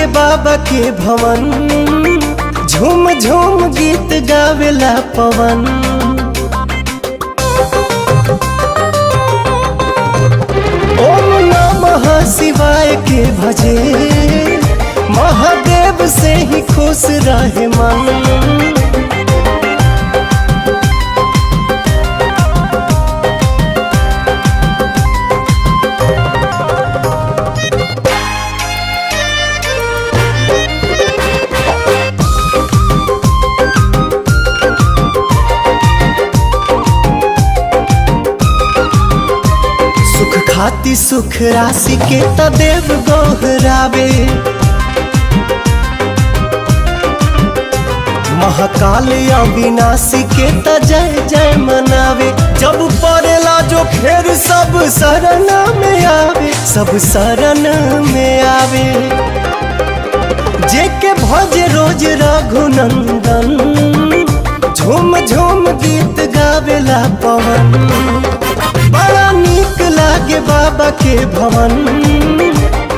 लागे बाबा के भवन, झूम झूम गीत गावेला पवन। ओम नमः शिवाय के भजे, महादेव से ही खुश रहे मन। खाती सुख राशि के तदेव गोहरावे, महाकाल अविनाशी के त जय जय मनावे। जब पड़ेला जो खेर सब शरण में आवे, सब शरण में आवे। जेके भजे रोज रघुनंदन, झूम झूम गीत गावेला पवन। बड़ा नीक लागे बाबा के भवन,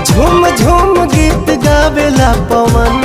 झूम झूम गीत गावेला पवन।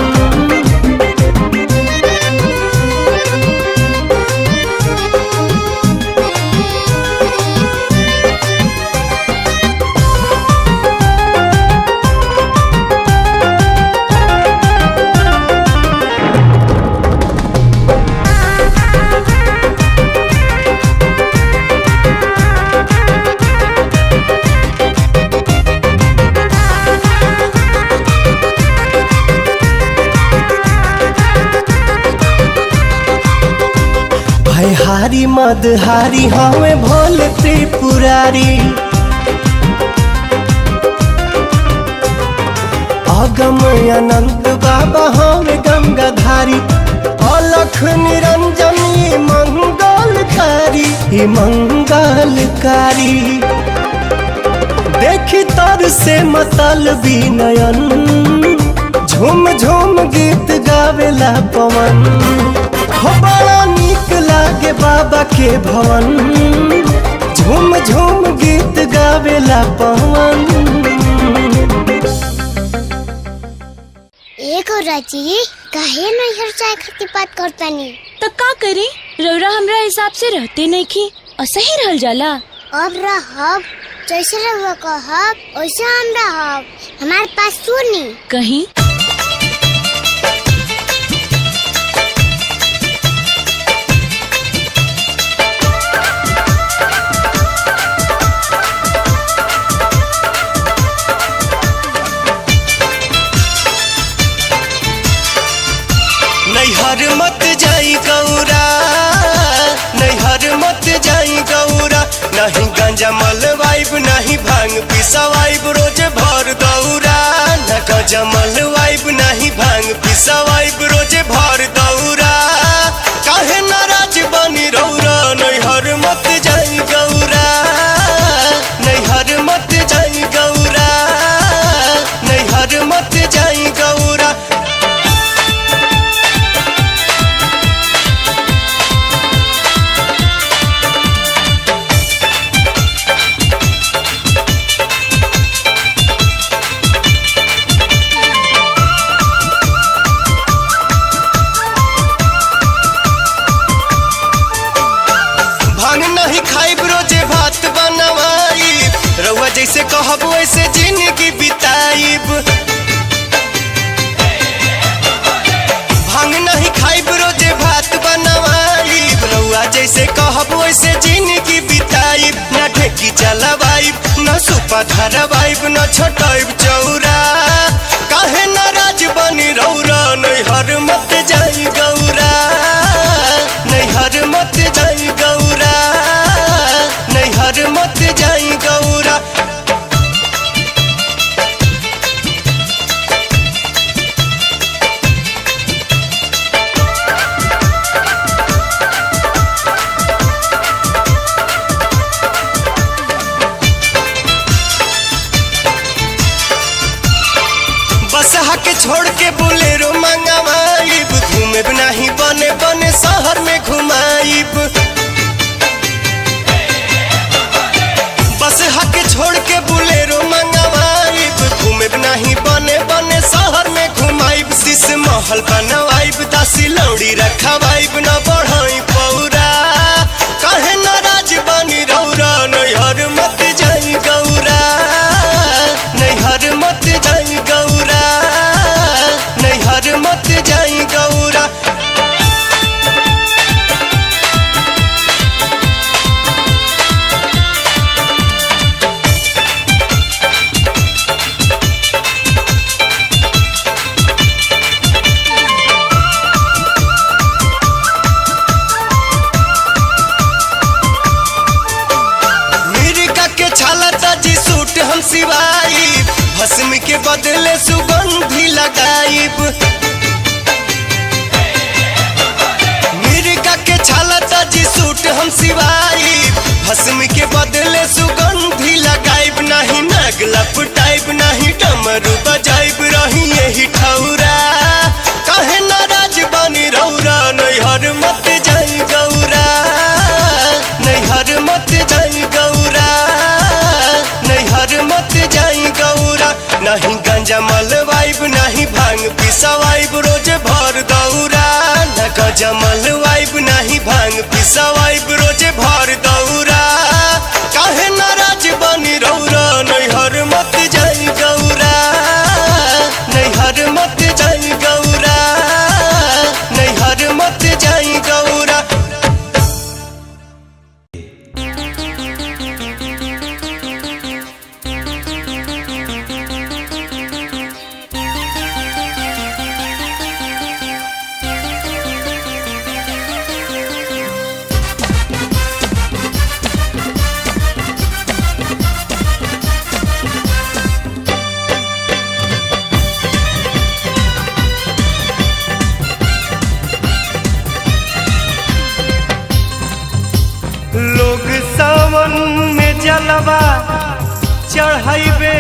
हारी मदहारी हमें भोले त्रिपुरारी, अगम अनंत बाबा हमें गंगाधारी। अलख निरंजनी मंगलकारी, मंगलकारी। देखी तर से मतलबी नयन, झूम झूम गीत गावेला पवन। हो बड़ा नीक लागे बाबा के भवन, झूम झूम गीत गावेला पवन। एक राजी काहे नहीं चाय खाती बात करतानी तो का करी? रौरा हमरा हिसाब से रहते नहीं की, असही रहल जाला। अब रहब जैसे रहुआ कहब वैसे हम रहब। हमारे पास सुनी कहीं नैहर मत जाई गौरा, नैहर मत जाई गौरा। नहीं गांजा मलवाइब, नहीं भांग पिसवाइब, रोज भर दौरा। न गांजा मलवाइब, नहीं भांग पिसवाइब, रोज भर दौरा। काहे नाराज बनी रौरा, नैहर मत जाई गौरा, नैहर मत जाई गौरा, नैहर मत जाई गौरा। जैसे कहब वैसे जिंदगी बिताइब, भांग नहीं खाइब, रोजे भात बनवाइब। रउआ जैसे कहब वैसे जिंदगी बिताइब। न ढेकी चलवाइब, न सुपा धरवाइब, न छोटाइब चौरा। काहे नाराज बनी रौरा, नैहर मत जाई गौरा, नैहर मत जाई गौरा, नैहर मत जाई गौरा। के छोड़ के बोलेरो मंगवाइब, घूमे नहीं बने बने शहर में घुमाइब। बस हक छोड़ के बोलेरो मंगवाइब, घूमे नहीं बने बने शहर में खाली रखवाइब न बढ़ाई पौरा काहे नाराज बानी रौरा नैहर मत जाई गौरा नैहर मत जाई गौरा नैहर मत जाई गौरा हम सिवाई भस्म के बदले सुगंधी लगाइब मिर्गा के छाला ताजी सूट हम सिवाई भस्म के बदले सुगंधी लगाइब नहीं नाग लपटाइब नहीं डमरू बजाइब रही यही ठौरा काहे नाराज बानी रौरा नैहर मत जाई गौरा नैहर मत जाई गौरा नैहर मत जाई गौरा नहीं गंजा मलवाइब नहीं भांग पिसवाइब रोज भर दौरा न गंजा मलवाइब नहीं भांग पिसवाइब रोज भर दौरा काहे नाराज बनी रौरा नैहर मत जाई गौरा नैहर मत जाई गौरा नैहर मत जाई गौरा लोग सावन में जलवा चढ़ाइबे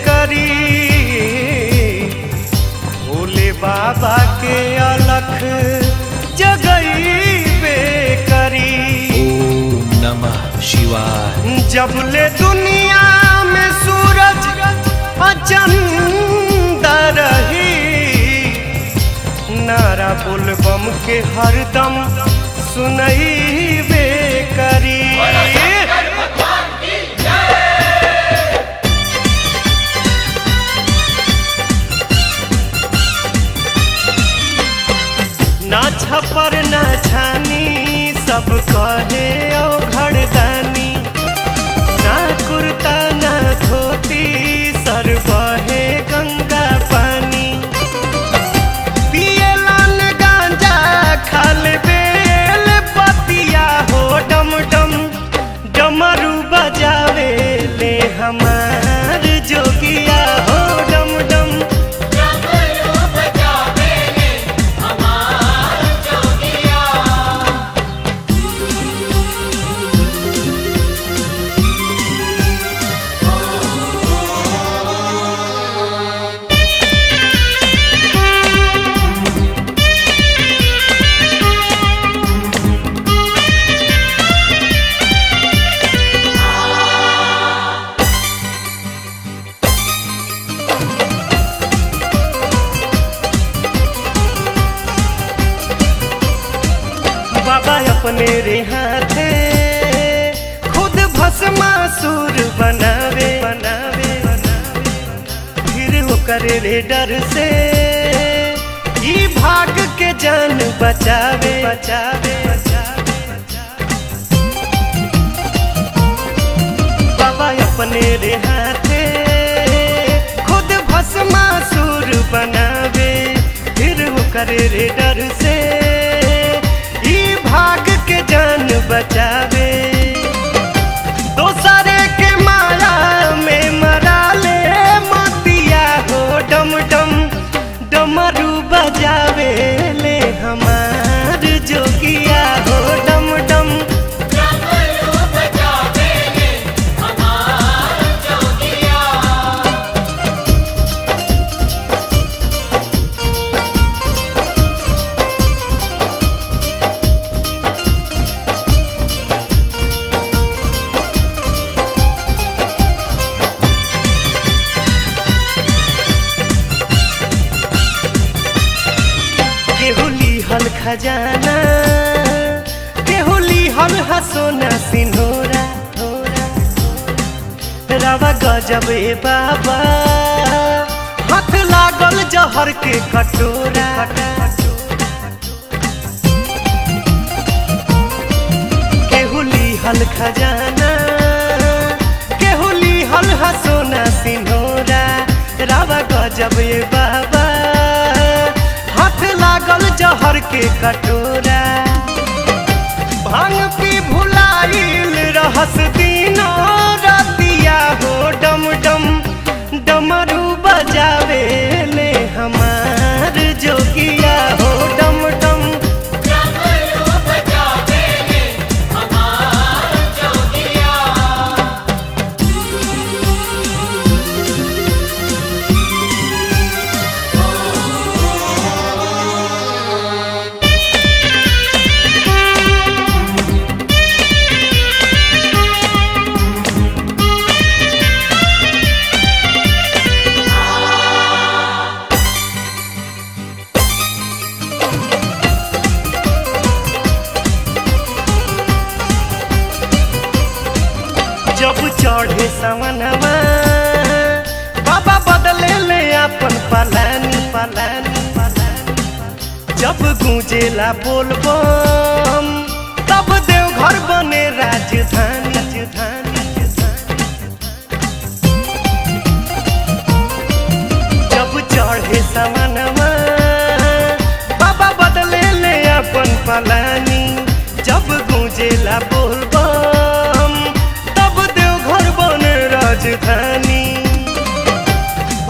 करी भोले बाबा के अलख जगइबे करी ओम नमः शिवाय। जब ले दुनिया में सूरज चंदा रही नारा बोलबम के हरदम सुनइबे करी ना छपर ना छानी सब कहे ओ घड़दानी ना कुर्ता ना धोती सर बहे गंगा पानी पिए लाल गांजा खाल बेल पतिया हो डम डम डमरू बजावे ले हमार जोगिया हो डम डम डमरू बजावे ले हमार जोगिया। बाबा अपने रे हाथे खुद भस्मासुर बनावे बनावे फिर होकर रे डर से ई भाग के जान बचावे बचावे बाबा अपने रे हाथे खुद भस्मासुर बनावे फिर होकर रे डर से भाग के जान बचावे दोसरे के माया में मरा ले मोतिया हो डम डम डमरू बजावे ले हमार जोगिया हो डम डम डमरू बजावे ले हमार जोगिया। खजाना केहू लिहल हा सोना सिन्होरा रावा गजब ए बाबा हाथ लागल जहर के कटोरा केहू लिहल खजाना केहू लिहल हा सोना सिन्होरा रावा गजब ए बाबा हाथ लागल जहर के कटोरा भांग पी भुलाइल रहस दिनो रतिया हो डम डम डमरू बजावे ले हमार जोगिया हो डम डम डमरू बजावे ले हमार जोगिया। जब चढ़े सवनवा बाबा बदले ले अपन पलानी पलानी जब गूंजेला बोलबम तब देवघर बने राजधानी राजधानी जब चढ़े सवनवा बाबा बदले ले अपन पलानी जब गूंजेला बोलबम राजधानी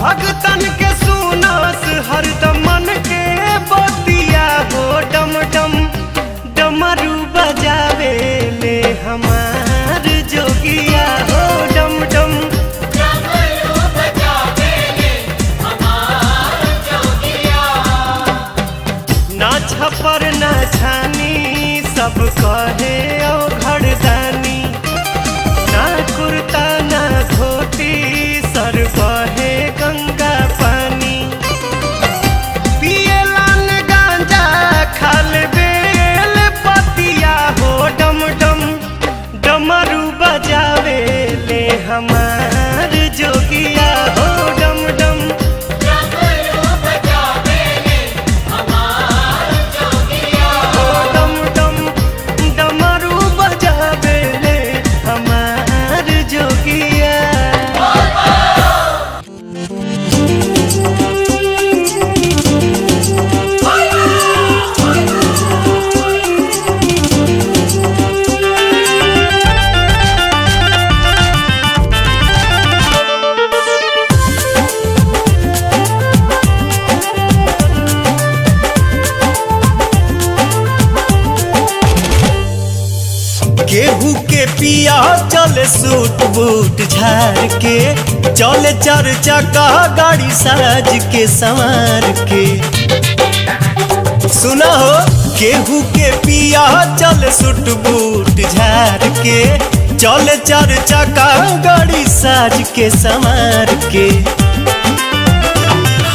भगतन के सुनास हरदम मन के बतिया हो डम डम डमरू बजावे ले हमार जोगिया हो डम डम डमरू बजावे ले हमार जोगिया। ना छपर ना छानी सब कहे ओ घरदानी ना कुर्ता ना धोती सर बहे गंगा पानी पिए लाल गांजा खाल बेल पतिया हो डम डम डमरू बजावे ले हमार जोगिया हो डम डम डमरू बजावे ले हमार जोगिया हो डम डम डमरू बजावे ले हमार जोगिया। केहू के पिया चले सूट बूट झाड़ के चले चार चक्का गाड़ी साज के संवार के सुना हो केहू के पिया चले सूट बूट झाड़ के चले चार चक्का गाड़ी साज के संवार के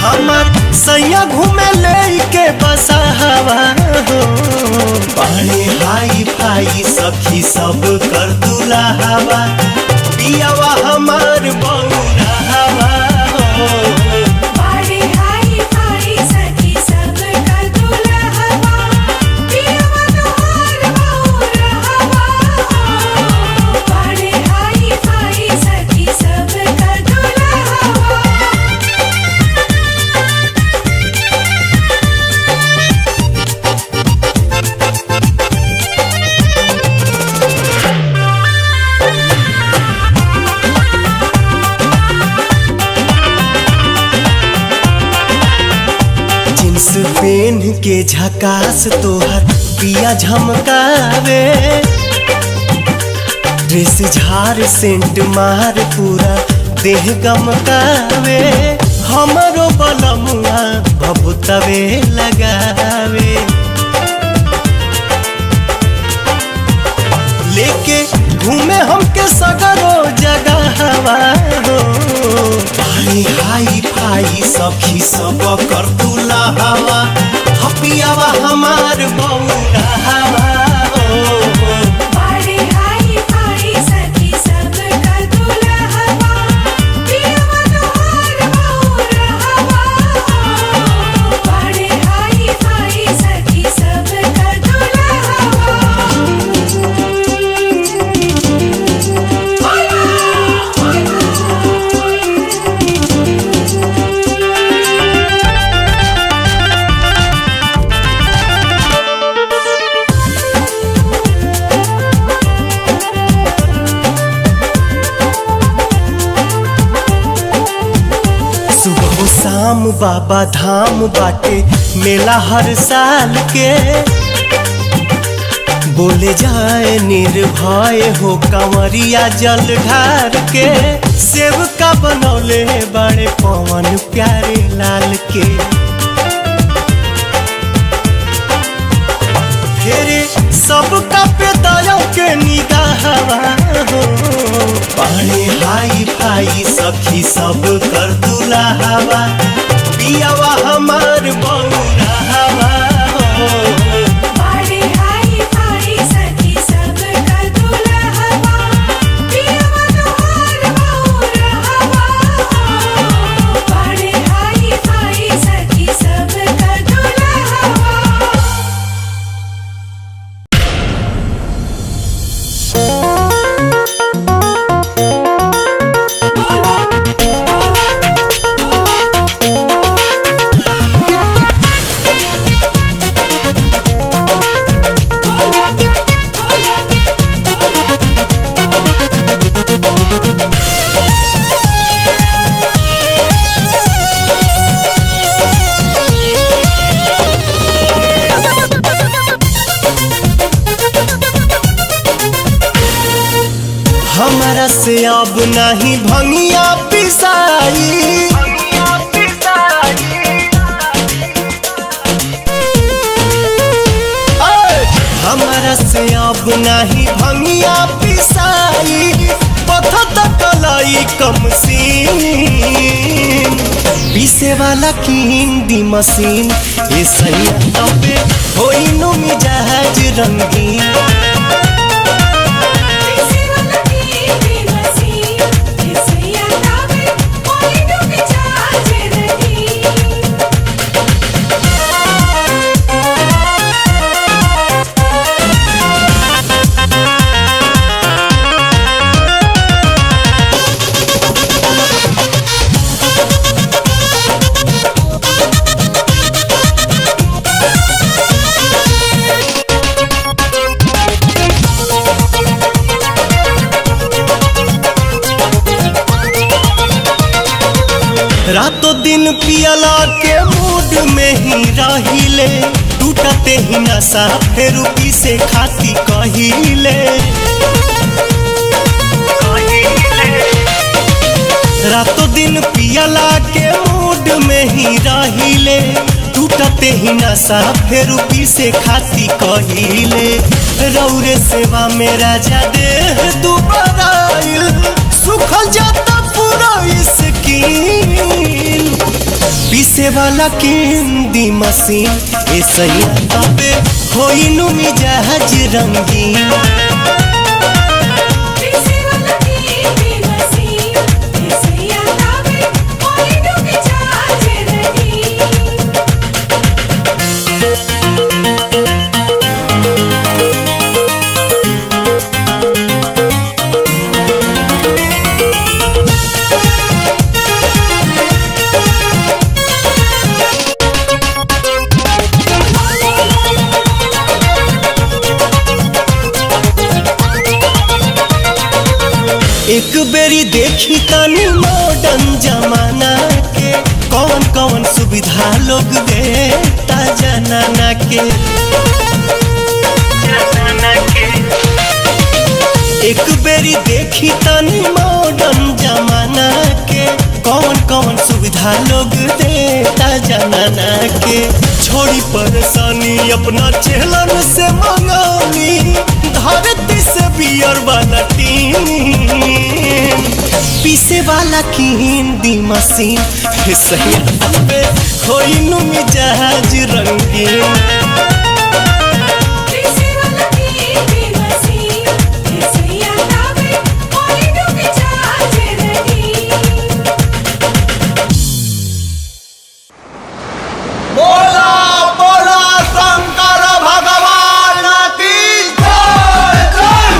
हमार सैया घूमे लेके बसा हवा हो पानी हाई फाई सखी सब कर दूल्हा हवा पियावा हमार बौरा हवा हो पानी हाई फाई सखी सब कर दूल्हा हवा पियावा तोहार बौरा हवा पानी हाई फाई सखी सब कर दूल्हा हवा। पेन के झकास तोहर पिया झमकावे ड्रेस झार सेंट मार पूरा देह गमकावे हमरो बलमुआ भभुतवे लगावे लेके घूमे हमके सगरो जगहवा हो भाई हाई फाई सखी सब कर दूल्हा हवा हपियावा हमार बौरा हवा हो। बड़े हाई फाई सखी सबका दुल्हवा पियवा तोहार बौरहवा बड़े हाई फाई सखी सबका सुबह शाम बाबा धाम बाटे मेला हर साल के। बोले जाए निर्भय हो कंवरिया जल ढार के। सेवका बनौले बड़े पवन प्यारे लाल के। फेरे सबका पे दया के निगाहवा हो। पानी हाई फाई सखी सब कर दुल्हवा पियावा हमार बौरहवा हो। बड़े हाई फाई सखी सबका दुल्हवा पियवा तोहार बौरहवा बड़े हाई फाई सखी सबका दुल्हवा हमारा से अब नहीं भंगिया पिसाई। हमारा से अब नहीं भंगिया पिसाई। पथत कलाई कम सीन पीसे वाला कींदी मशीन। ये सही तबे होई नु मिजाज रंगीन। रातों दिन पियला के मूड में ही रहिले। टूटते ही नशा फिर से खाती कहिले। रातों दिन पियला के मूड में ही रहिले। टूटते ही नशा फिर से खाती कहिले। रौरे सेवा में राजा देह दुबारा सुखल जाता पूरा स्किन। पीसे वाला कींदी मशीन। ए सही तबे होई नु मिजाज रंगीन। एक बेरी देखी तनी मॉडर्न जमाना के। कौन कौन सुविधा लोग देता जनाना के। एक बेरी देखी तनी मॉडर्न जमाना के। कौन कौन सुविधा लोग देता जनाना के। छोड़ी परेशानी अपना चेलन से मंगानी। धरती से बियर वाला टीम पीसे वाला की हिंदी मशीन हे सैया पे होई नु मिजाज रंगीन पीसे वाला की मसीन सैया लावे होई नु मिजाज रंगीन। बोला बोला शंकर भगवान की जय जय।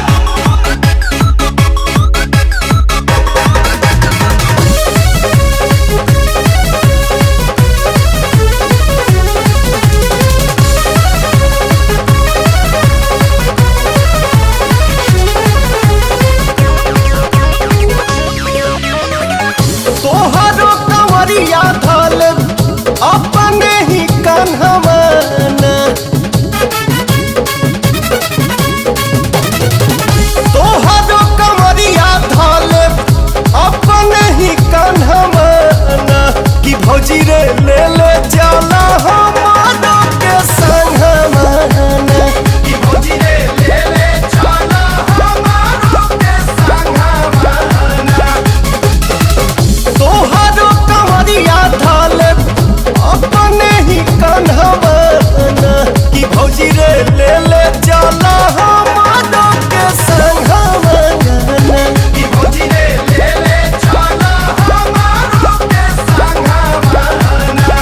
तोहरो कंवरिया धल अपने ही कन्हवाना तोहरो कंवरिया धल अपने ही कन्हवाना कि भौजी रे ले ले जाला हमारो के संगवाना कि भौजी रे ले ले जाला हमारो के संगवाना तोहरो कंवरिया धल अपने ही कन्हवाना कि भौजी रे ले ले जाला हमारो के संगवाना कि भौजी रे ले ले जाला हमारो के संगवाना।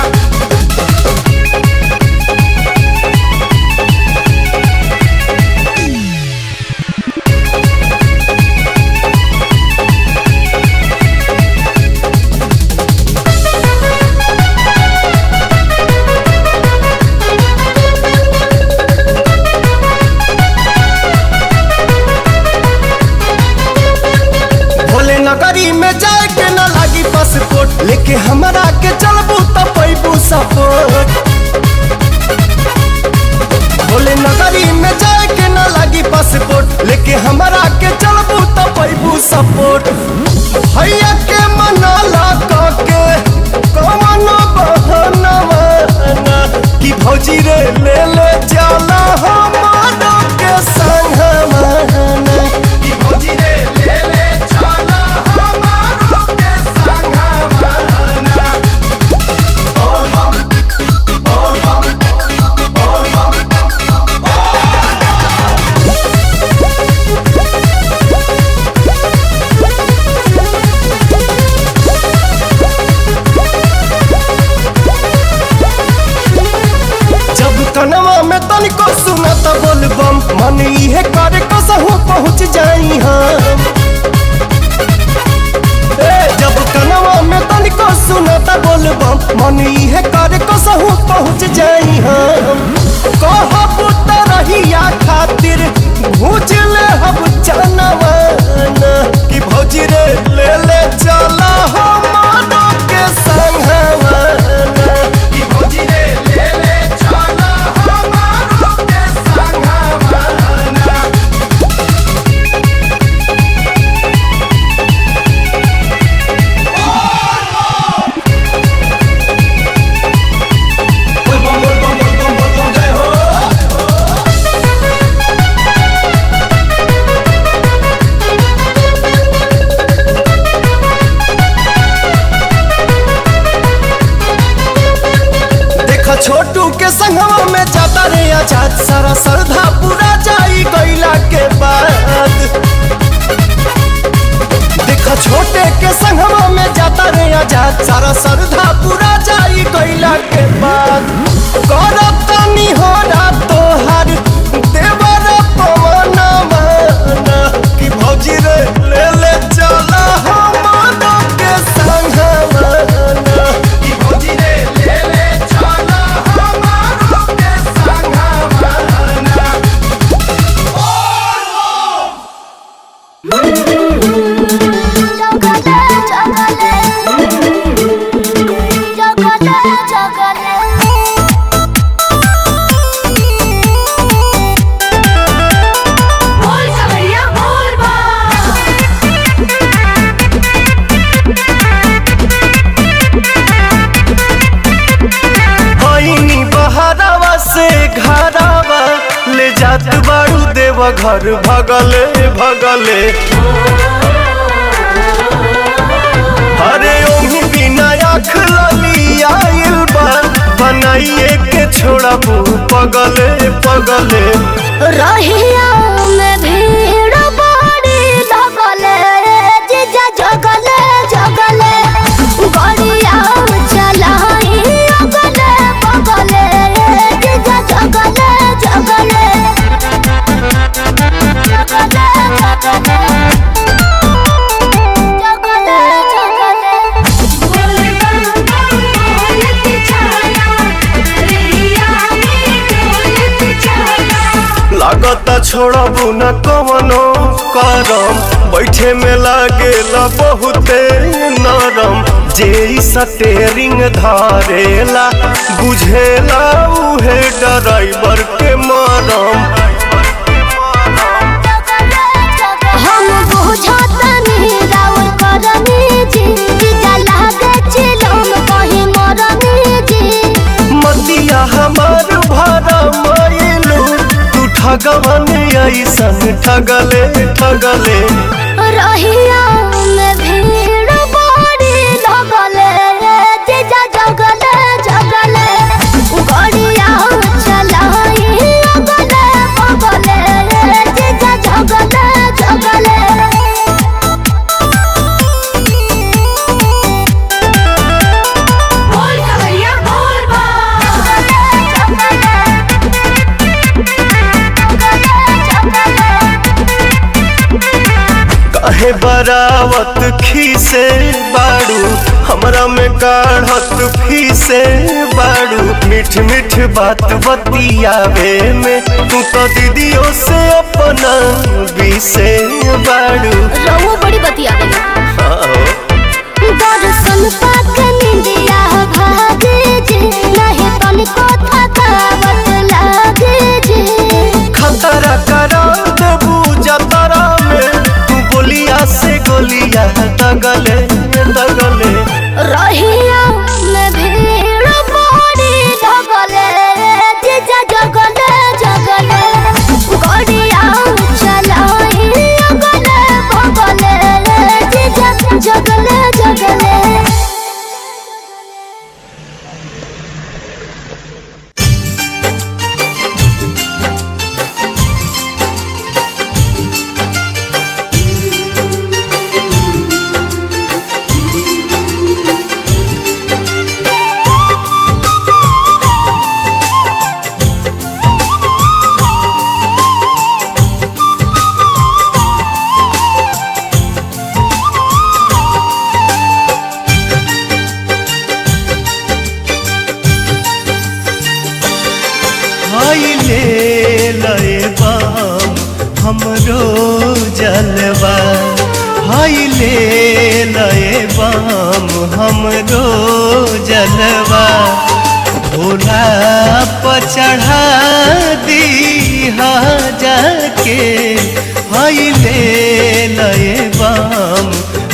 भोले नगरी में जाए के न लागी पासपोर्ट लेके हमरा के चलबू त पैबू सपोर्ट भोले नगरी में जाए के न लागी पासपोर्ट लेके हमरा के चलबू त पैबू सपोर्ट भैया के मनाला के कौन बहनवा कि भौजी रे ले ले जाला हमारो के संगवाना कि भौजी रे ले ले जाला हमारो के संगवाना। जब कनवा में तनिको सुनत बोलबम मन इहे करे कसहु पहुँच जाई हम जब कनवा में तनिको सुनत बोलबम मन इहे करे कसहु पहुँच जाई हम कहबू त रहिया खातिर भूज ले हम जनवाना कि भौजी रे ले ले चला हमारो के संगवाना कि भौजी रे ले ले चला हमारो के संगवाना। देखा छोटू के संगवा में जाता रे आजाद सारा श्रद्धा पूरा जाई गईला के बाद देखा छोटे के संगवा में जाता रे आजाद सारा श्रद्धा पूरा जाई गईला के बाद करत तनी होरा तोहार देवर पवनवा कि भौजी रे ले ले चला हमारो के संगवाना कि भौजी रे ले ले चला हमारो के संगवाना। बोल कवरिया बोल बा होइनी बहरावा से घरावा ले जात बाड़ू देव घर भगले भगले आँख लाली आइल बा बनाइए के छोड़बू पगले पगले रहिया में भीड़ बड़ी लगले जीजा जगले जगले गड़िया चलाई अगले बगले जीजा जगले जगले जगले जगले बोल बम्बा बोलत चला रैया में डोलत चला लागता छोड़बू न कवनो करम बैठे में लागेला बहुते नरम जे स्टेरिंग धारेला बुझेला उहे ड्राइवर के मरम हम बुझतनी राउर करनी जी जीजा लागे चिलम कहीं मरनी जी मतिया हमार भरा मायलू तू ठगवन ऐसन ठगले ठगले रहिया में भीड़ बड़ी लगले जीजा जगले जगले गड़िया चलाई अगले बगले जीजा जगले जगले बोल कवैया बोल बा काहे बरावत खीसे बाड़ू हमरा में काढ़त फीसे बाड़ू मीठ मीठ बात बतियावे में तू तो दीदियों से अपना बीसे बाड़ू रहुआ बड़ी बतिया दर्शन पाक निंदिया भागे जे नहीं तनिको थकावट लागे जे खतरा करा देबू जतरा में तू बोलिया से गोलिया दगले दगले रहिया में भीड़ बड़ी लगले जीजा जगले जगले गड़िया चलाई अगले बगले जीजा जगले जगले ले लए बाम हमरो जलवा हाय ले लए बाम हमरो जलवा भोला पर चढ़ा दीहा जाके हाय ले लए बाम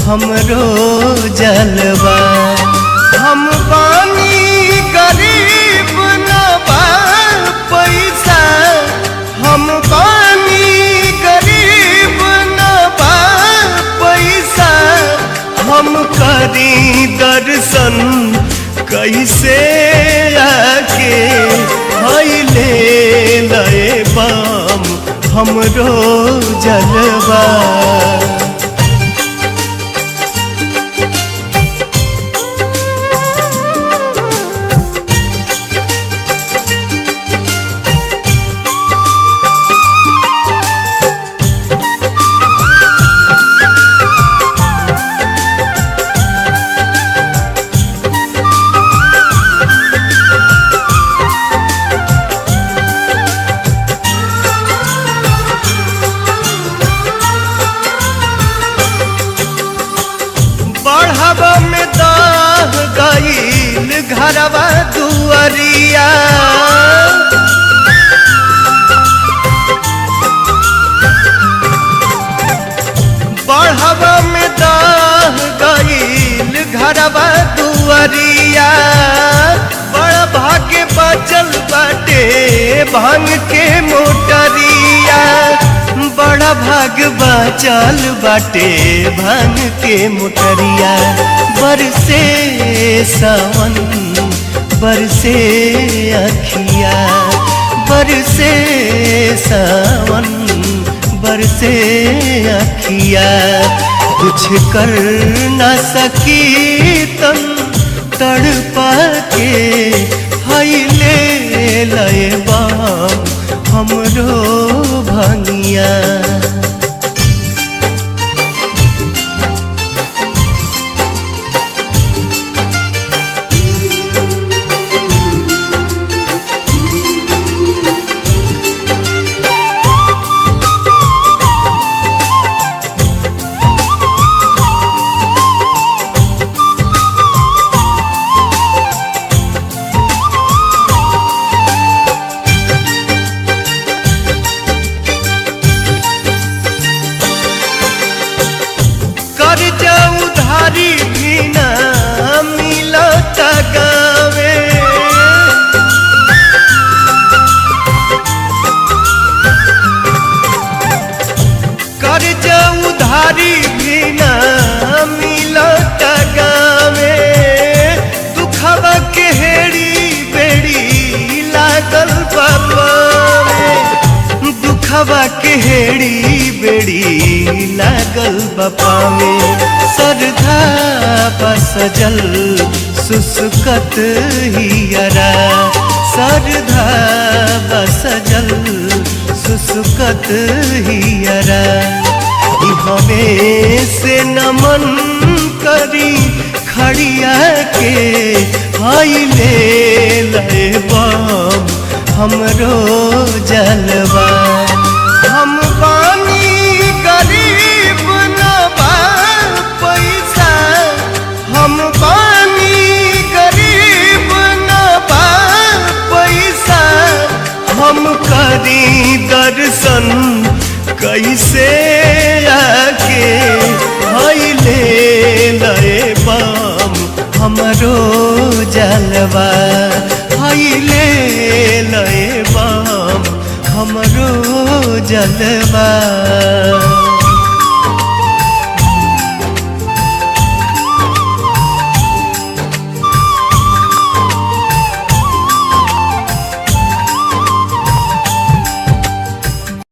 हमरो जलवा हम बानी गरीब न बा पैसा हम बानी गरीब न बा पैसा हम करी दर्शन कैसे आके हाय ले लए बाम हमरो जलवा बढ़ावा में दाह गईल घरवा दुआरिया बढ़ावा में दाह गईल घरवा दुआरिया बड़ा भाग्य बचल बाटे भांग के मोटरिया बड़ा भाग बा चल बाटे भांग के मोटरिया बरसे सावन बरसे अखिया बरसे सावन बरसे अखिया कुछ कर ना सकी तन तड़पा के हईले लय बाम हमरो भंगिया उधारी भी ना मिलता गावे कर्जा उधारी भी ना मिलता गावे दुखवा के हेड़ी बेड़ी लागल बाबा दुखवा के हेड़ी बेड़ी लागल बापा में सरधा बसजल सुसुकत हियरा सरधा बसजल सुसुकत हियरा हमें से नमन करी खड़िया के हईले लय बाम हमरो जलवा हम बानी गरीब न बा पैसा हम बानी गरीब न बा पैसा हम करी दर्शन कैसे आके हईले लय बाम हमरो जलवा हईले लय बाम हमरो जलवा